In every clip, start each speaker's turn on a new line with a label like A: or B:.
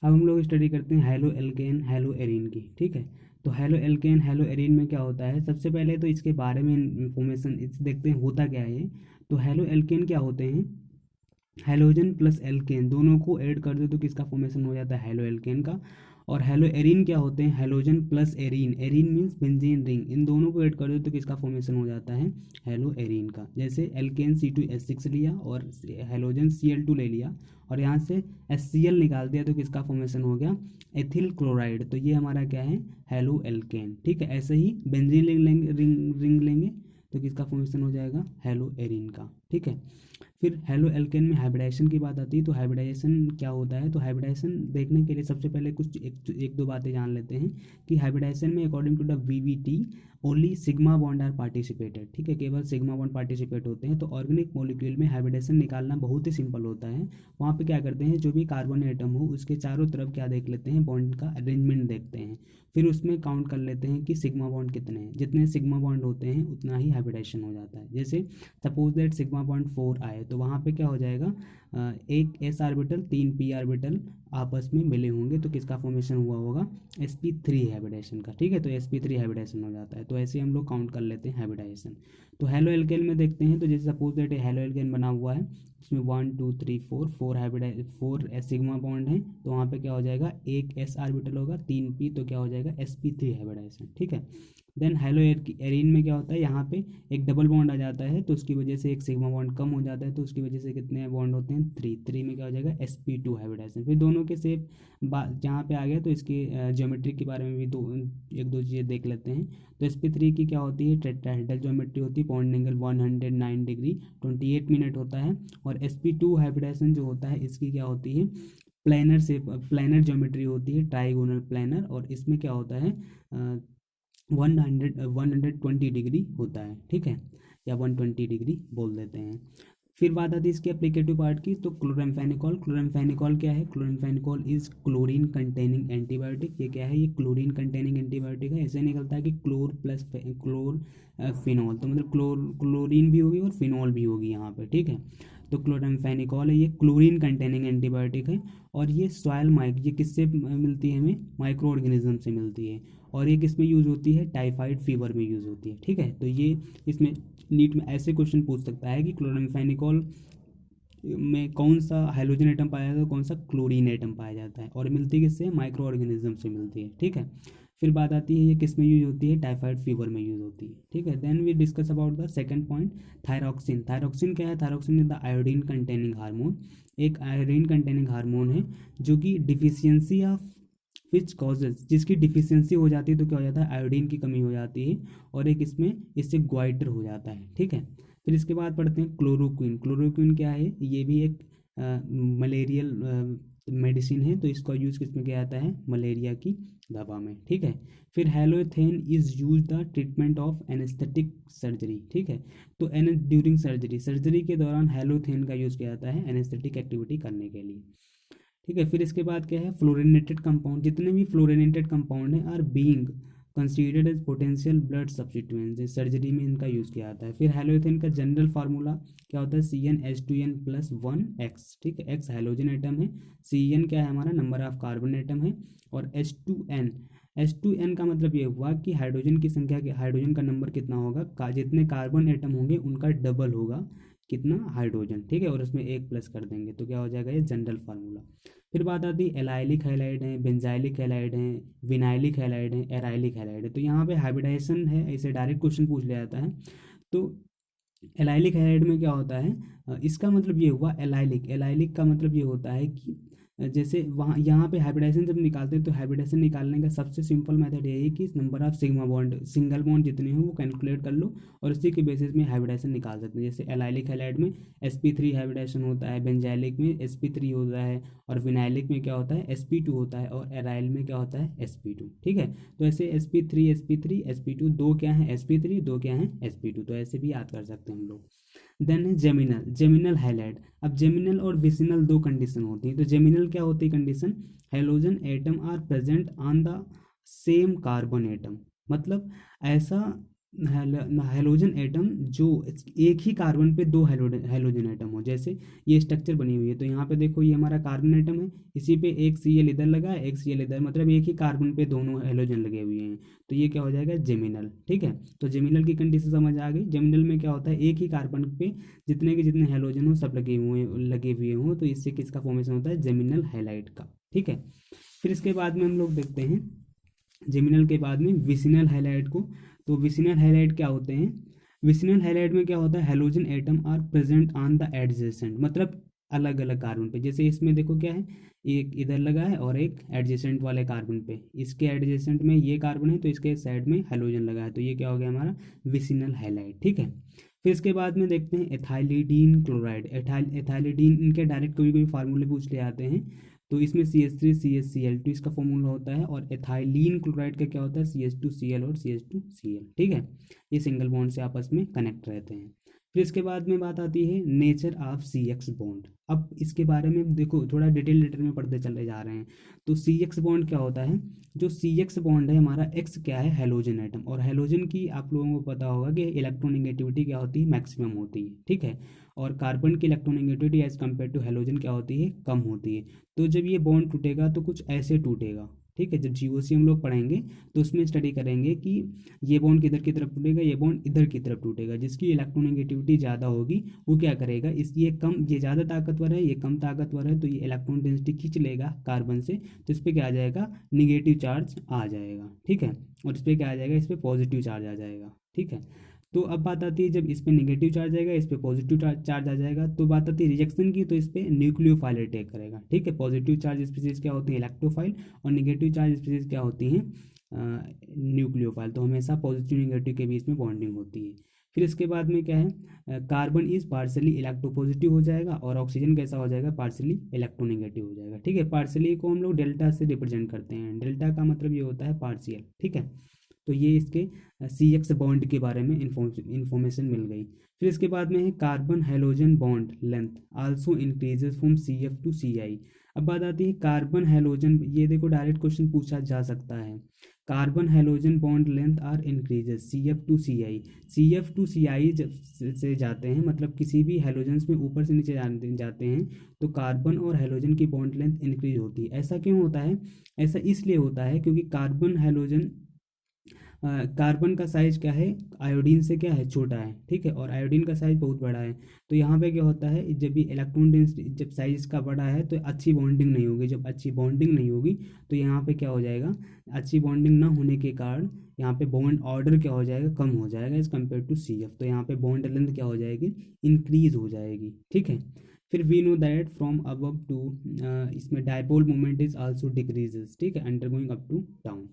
A: अब हम लोग स्टडी करते हैं हेलो एल्केन हेलो एरीन की, ठीक है। तो हेलो एल्केन हेलो एरीन में क्या होता है, सबसे पहले तो इसके बारे में इंफॉर्मेशन इस देखते हैं होता क्या है ये। तो हेलो एल्केन क्या होते हैं, हेलोजन प्लस एल्केन दोनों को ऐड कर दो तो किसका फॉर्मेशन हो जाता है, हेलो एल्केन का। और हेलो एरीन क्या होते हैं, halogen plus arene, arene means benzene ring, इन दोनों को ऐड कर दो तो किसका फॉर्मेशन हो जाता है, हेलो एरीन का। जैसे एल्केन C2H6 लिया और हेलोजन Cl2 ले लिया और यहाँ से HCl निकाल दिया तो किसका फॉर्मेशन हो गया, एथिल क्लोराइड। तो ये हमारा क्या है, हेलो एल्केन, ठीक है। ऐसे ही बेंजीन रिंग लेंगे तो किसका फॉर्मेशन हो जाएगा, हेलो एरीन का, ठीक है। फिर हेलो एल्केन में हाइब्रिडाइजेशन की बात आती है, तो हाइब्रिडाइजेशन क्या होता है, तो हाइब्रिडाइजेशन देखने के लिए सबसे पहले कुछ एक दो बातें जान लेते हैं कि हाइब्रिडाइजेशन में according to the VBT only sigma bond are participated, ठीक है, केवल सिग्मा बॉन्ड पार्टिसिपेट होते हैं। तो ऑर्गेनिक मॉलिक्यूल में हाइब्रिडाइजेशन निकालना बहुत ही सिंपल होता है। वहाँ पे क्या करते हैं, जो भी कार्बन एटम हो उसके चारों तरफ क्या देख लेते हैं, बॉन्ड का अरेंजमेंट देखते हैं, फिर उसमें काउंट कर लेते हैं कि सिग्मा बॉन्ड कितने हैं, जितने सिग्मा बॉन्ड होते हैं उतना ही हाइब्रिडाइजेशन हो जाता है। जैसे सपोज दैट सिग्मा बॉन्ड 4 आए तो वहाँ पे क्या हो जाएगा, एक S आर्बिटल 3 P आर्बिटल आपस में मिले होंगे तो किसका फॉर्मेशन हुआ होगा, sp3 हाइब्रिडाइजेशन का, ठीक है। तो sp3 हाइब्रिडाइजेशन हो जाता है। तो ऐसे हम लोग काउंट कर लेते हैं हाइब्रिडाइजेशन। तो हेलो एल्केन में देखते हैं, तो जैसे सपोज दैट हेलो एल्केन बना हुआ है, इसमें 1 2 3 4 हाइब्रिडाइज 4 सिग्मा बॉन्ड है, तो वहाँ पे क्या हो जाएगा, एक S आर्बिटल होगा 3p, तो क्या हो जाएगा sp3 हाइब्रिडाइजेशन, ठीक है। देन हेलो एरीन में क्या होता है, यहाँ पे एक डबल बॉन्ड आ जाता है तो उसकी वजह से एक सिग्मा बॉन्ड कम हो जाता है, तो उसकी वजह से कितने बॉन्ड होते हैं, 3 में क्या हो जाएगा, sp2 हाइब्रिडाइजेशन। फिर दोनों के सेप जहाँ पे आ गया तो इसकी ज्योमेट्री के बारे में भी एक दो चीज़ें देख लेते हैं। तो sp3 की क्या होती है, टेट्राहेड्रल ज्योमेट्री होती है, पॉइंट एंगल 109 डिग्री 28 मिनट होता है। और sp2 हाइब्रिडाइजेशन जो होता है इसकी क्या होती है, प्लेनर से प्लेनर ज्योमेट्री होती है, ट्राइगोनल प्लेनर, और इसमें क्या होता है, 120 डिग्री होता है, ठीक है, या 120 डिग्री बोल देते हैं। फिर बात आती है इसके एप्लीकेटिव पार्ट की, तो क्लोराम्फेनिकॉल, क्लोराम्फेनिकॉल क्या है, chloramphenicol is chlorine containing antibiotic. ये क्या है, ये क्लोरीन कंटेनिंग एंटीबायोटिक है। ऐसे निकलता है कि क्लोर प्लस क्लोर फिनॉल, तो मतलब क्लोरीन भी होगी और फिनॉल भी होगी यहाँ पे, ठीक है। तो क्लोराम्फेनिकॉल है, ये क्लोरीन कंटेनिंग एंटीबायोटिक है। और ये सॉयल ये किससे मिलती है, हमें माइक्रो ऑर्गेनिज्म से मिलती है। और ये किस में यूज़ होती है, टाइफाइड फीवर में यूज़ होती है, ठीक है। तो ये इसमें नीट में ऐसे क्वेश्चन पूछ सकता है कि क्लोराम्फेनिकॉल में कौन सा हाइड्रोजन एटम पाया जाता है, कौन सा क्लोरीन एटम पाया जाता है, और मिलती किससे, माइक्रो ऑर्गेनिज्म से मिलती है, ठीक है। फिर बात आती है ये किस में यूज होती है, टाइफाइड फीवर में यूज होती है, ठीक है। Then we discuss about the second point, thyroxine. Thyroxine क्या है, thyroxine is the iodine containing hormone, एक आयोडीन कंटेनिंग हार्मोन है जो कि डिफिशियंसी ऑफ विच कॉजेज, जिसकी डिफिशियंसी हो जाती है तो क्या हो जाता है, आयोडीन की कमी हो जाती है, और एक इसमें इससे ग्वाइटर हो जाता है, ठीक है। फिर इसके बाद पढ़ते हैं क्लोरोक्विन। क्लोरोक्विन क्या है, ये भी एक मलेरियल मेडिसिन है, तो इसका यूज़ किस में किया जाता है, मलेरिया की दवा में, ठीक है। फिर halothane is use the treatment of anaesthetic surgery, ठीक है। तो ड्यूरिंग सर्जरी, सर्जरी के दौरान हेलोथेन का यूज़ किया जाता है एनेस्थेटिक एक्टिविटी करने के लिए, ठीक है। फिर इसके बाद क्या है, फ्लोरिनेटेड कंपाउंड, जितने भी फ्लोरिनेटेड कंपाउंड हैं are being considered as potential blood substituent, surgery में इनका यूज़ किया जाता है। फिर हेलोथेन का जनरल फार्मूला क्या होता है, CnH2n+1x, ठीक है, एक्स हाइड्रोजन एटम है, Cn क्या है हमारा नंबर ऑफ कार्बन एटम है, और H2n का मतलब ये हुआ कि हाइड्रोजन की संख्या, हाइड्रोजन का नंबर कितना होगा, जितने कार्बन एटम होंगे उनका डबल होगा कितना, हाइड्रोजन, ठीक है, और उसमें एक प्लस कर देंगे तो क्या हो जाएगा, ये जनरल फार्मूला। फिर बात आती है एलाइलिक हैलाइड है, बेंजाइलिक हैलाइड है, विनाइलिक हैलाइड है, एराइलिक हैलाइड है। तो यहाँ पे हाइब्रिडाइजेशन है, इसे डायरेक्ट क्वेश्चन पूछ लिया जाता है। तो एलाइलिक हैलाइड में क्या होता है, इसका मतलब ये हुआ, एलाइलिक एलाइलिक का मतलब ये होता है कि जैसे वहाँ यहाँ पे हाइब्रिडाइजेशन जब निकालते हैं तो हाइब्रिडाइजेशन निकालने का सबसे सिंपल मेथड यही है कि number of sigma bond, single bond जितने हो वो कैलकुलेट कर लो और उसी के बेसिस में हाइब्रिडाइजेशन निकाल सकते हैं। जैसे एलाइलिक हैलाइड में sp3 हाइब्रिडाइजेशन होता है, बेंजाइलिक में sp3 होता है, और विनाइलिक में क्या होता है, sp2 होता है, और एराइल में क्या होता है, sp2, ठीक है। तो ऐसे sp2 दो क्या है, sp3 दो क्या है, sp2, तो ऐसे भी याद कर सकते हैं हम लोग। देन है जेमिनल, जेमिनल हाइलाइट। अब जेमिनल और विसिनल दो कंडीशन होती है। तो जेमिनल क्या होती है condition, halogen atom are present on the same carbon atom, मतलब ऐसा हैलोजन एटम जो एक ही कार्बन पे दो हैलोजन एटम हो, जैसे ये स्ट्रक्चर बनी हुई है। तो यहाँ पे देखो ये हमारा कार्बन एटम है, इसी पे एक Cl इधर लगा है, एक Cl इधर, मतलब एक ही कार्बन पे दोनों हैलोजन लगे हुए हैं। तो ये क्या हो जाएगा, जेमिनल। ठीक है, तो जेमिनल की कंडीशन समझ आ गई। जेमिनल में क्या होता है, एक ही कार्बन पे जितने के जितने हैलोजन हो सब लगे हुए हों, तो इससे किसका फॉर्मेशन होता है, जेमिनल हैलाइड का। ठीक है, फिर इसके बाद में हम लोग देखते हैं जेमिनल के बाद में विसिनल हाइलाइट को। तो विसिनल हाइलाइट क्या होते हैं, विसिनल हाइलाइट में क्या होता है, halogen atom are present on the adjacent, मतलब अलग अलग कार्बन पे। जैसे इसमें देखो क्या है, एक इधर लगा है और एक एडजेसेंट वाले कार्बन पे, इसके एडजेसेंट में ये कार्बन है तो इसके साइड में हैलोजन लगा है, तो ये क्या हो गया हमारा विसिनल हाइलाइट। ठीक है, फिर इसके बाद में देखते हैं एथाइलिडीन क्लोराइड। एथाइलिडीन इनके डायरेक्ट कोई कोई फार्मूले पूछ ले आते हैं। तो इसमें CH3CHCl2 इसका फॉर्मूला होता है, और एथाइलिन क्लोराइड का क्या होता है, CH2Cl और CH2Cl। ठीक है, ये सिंगल बॉन्ड से आपस में कनेक्ट रहते हैं। फिर इसके बाद में बात आती है नेचर ऑफ CX बॉन्ड। अब इसके बारे में देखो थोड़ा डिटेल में पढ़ते चले जा रहे हैं। तो CX बॉन्ड क्या होता है, जो CX बॉन्ड है हमारा, X क्या है, हैलोजन एटम, और हैलोजन की आप लोगों को पता होगा कि इलेक्ट्रोनेगेटिविटी क्या होती है, मैक्सिमम होती है। ठीक है, और कार्बन की electronegativity as compare to halogen क्या होती है, कम होती है। तो जब ये बॉन्ड टूटेगा तो कुछ ऐसे टूटेगा। ठीक है, जब GOC हम लोग पढ़ेंगे तो उसमें स्टडी करेंगे कि ये बॉन्ड किधर की तरफ टूटेगा, ये बॉन्ड इधर की तरफ टूटेगा। जिसकी इलेक्ट्रोनेगेटिविटी ज़्यादा होगी वो क्या करेगा, इस ये कम, ये ज़्यादा ताकतवर है, ये कम ताकतवर है, तो ये इलेक्ट्रॉन डेंसिटी खींच लेगा कार्बन से, तो इस पर क्या आ जाएगा, निगेटिव चार्ज आ जाएगा। ठीक है, और इस पर क्या आ जाएगा, इस पर पॉजिटिव चार्ज आ जाएगा। ठीक है, तो अब बात आती है जब इस पे नेगेटिव चार्ज आएगा, इस पे पॉजिटिव चार्ज आ जाएगा, तो बात आती है रिजेक्शन की, तो इस पे न्यूक्लियोफाइल अटैक करेगा। ठीक है, पॉजिटिव चार्ज स्पीसीज क्या होती है, इलेक्ट्रोफाइल, और नेगेटिव चार्ज स्पीसीज क्या होती हैं, न्यूक्लियोफाइल। तो हमेशा पॉजिटिव नेगेटिव के बीच में बॉन्डिंग होती है। फिर इसके बाद में क्या है, कार्बन इज पार्सली इलेक्ट्रोपॉजिटिव हो जाएगा, और ऑक्सीजन कैसा हो जाएगा, पार्सली इलेक्ट्रोनेगेटिव हो जाएगा। ठीक है, पार्सली को हम लोग डेल्टा से रिप्रेजेंट करते हैं, डेल्टा का मतलब ये होता है पार्शियल। ठीक है, तो ये इसके CX बॉन्ड के बारे में इंफॉर्मेशन मिल गई। फिर इसके बाद में है carbon hydrogen bond length also increases from CF to CI। अब बात आती है कार्बन हाइड्रोजन, ये देखो डायरेक्ट क्वेश्चन पूछा जा सकता है। Carbon hydrogen bond length are increases CF to CI। CF to CI जब से जाते हैं, मतलब किसी भी हाइड्रोजन में ऊपर से नीचे जाते हैं, तो कार्बन और हाइड्रोजन की बॉन्ड लेंथ इंक्रीज होती है। ऐसा क्यों होता है, ऐसा इसलिए होता है क्योंकि कार्बन हाइड्रोजन, कार्बन का साइज क्या है, आयोडीन से क्या है, छोटा है। ठीक है, और आयोडीन का साइज बहुत बड़ा है। तो यहाँ पे क्या होता है, जब भी इलेक्ट्रॉन डेंसिटी, जब साइज इसका बड़ा है तो अच्छी बॉन्डिंग नहीं होगी। जब अच्छी बॉन्डिंग नहीं होगी तो यहाँ पे क्या हो जाएगा, अच्छी बॉन्डिंग ना होने के कारण यहाँ पे बॉन्ड ऑर्डर क्या हो जाएगा, कम हो जाएगा एज कम्पेयर टू CF। तो यहाँ पे बॉन्ड लेंथ क्या हो जाएगी, इंक्रीज हो जाएगी। ठीक है, फिर we know that from above two, इसमें dipole moment is also decreases. ठीक है, अंडरगोइंग अप टू डाउन।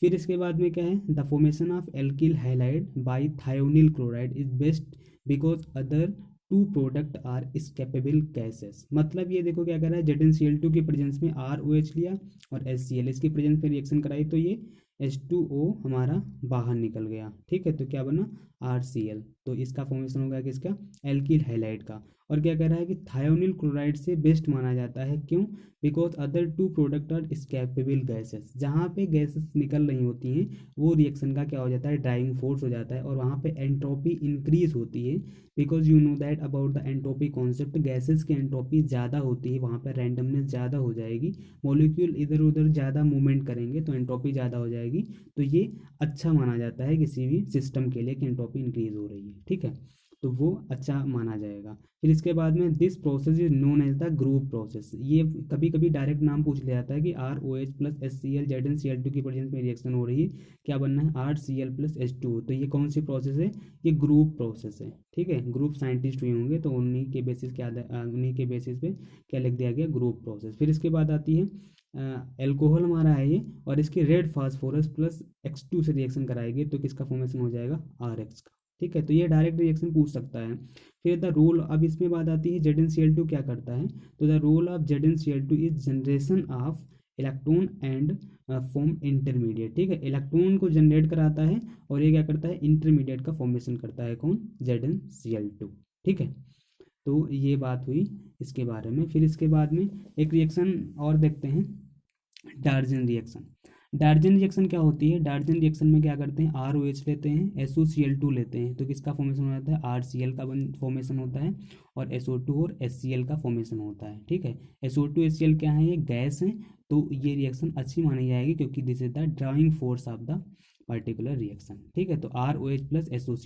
A: फिर इसके बाद में क्या है, the formation of alkyl halide by thionyl chloride is best because other two product are escapable gases. मतलब ये देखो क्या कर रहा है, ZnCl2 की प्रेजेंस में ROH लिया और HCl, इसकी प्रेजेंस में रिएक्शन कराई, तो ये H2O हमारा बाहर निकल गया। ठीक है, तो क्या बना, RCl। तो इसका फॉर्मेशन होगा किसका, एल्किल हाइलाइड का। और क्या कह रहा है कि थायोनिल क्लोराइड से बेस्ट माना जाता है, क्यों, because other two product are escapable gases. जहाँ पे गैसेस निकल रही होती हैं वो रिएक्शन का क्या हो जाता है, ड्राइविंग फोर्स हो जाता है, और वहाँ पे एंट्रोपी इंक्रीज होती है। Because you know that about the entropy concept, gases की एंट्रोपी ज़्यादा होती है, वहाँ पर रैंडमनेस ज़्यादा हो जाएगी, मॉलिक्यूल इधर उधर ज़्यादा मूवमेंट करेंगे तो एंट्रोपी ज़्यादा हो जाएगी। तो ये अच्छा माना जाता है किसी भी सिस्टम के लिए कि एंट्रोपी इंक्रीज हो रही है। ठीक है, तो वो अच्छा माना जाएगा। फिर इसके बाद में this process is known as the group process. ये कभी कभी डायरेक्ट नाम पूछ लिया जाता है कि ROH प्लस HCl ZnCl2 की प्रेजेंस में रिएक्शन हो रही है, क्या बनना है, RCl प्लस H2। तो ये कौन सी प्रोसेस है, ये ग्रुप प्रोसेस है। ठीक है, ग्रुप साइंटिस्ट हुए होंगे तो उन्हीं के बेसिस क्या, उन्हीं के बेसिस पे क्या लिख दिया गया, ग्रुप प्रोसेस। फिर इसके बाद आती है एल्कोहल हमारा है ये, और इसकी रेड फास्फोरस प्लस X2 से रिएक्शन कराएगी, तो किसका फॉर्मेशन हो जाएगा, RH का। ठीक है, तो ये डायरेक्ट रिएक्शन पूछ सकता है। फिर द रोल, अब इसमें बात आती है ZnCl2 क्या करता है, तो the role of ZnCl2 is generation of electron and form intermediate. ठीक है, इलेक्ट्रॉन को जनरेट कराता है, और ये क्या करता है, इंटरमीडिएट का फॉर्मेशन करता है, कौन, ZnCl2। ठीक है, तो ये बात हुई इसके बारे में। फिर इसके बाद में एक रिएक्शन और देखते हैं, डार्जन रिएक्शन। डार्जन रिएक्शन क्या होती है? डार्जन रिएक्शन में क्या करते हैं, आर ओ एच लेते हैं, SOCl2 लेते हैं, तो किसका फॉर्मेशन हो जाता है, RCl का फॉर्मेशन होता है, और SO2 और HCl का फॉर्मेशन होता है। ठीक है, SO2 HCl क्या है, ये गैस है, तो ये रिएक्शन अच्छी मानी जाएगी क्योंकि this is the driving force of the particular reaction. ठीक है, तो ROH प्लस SOCl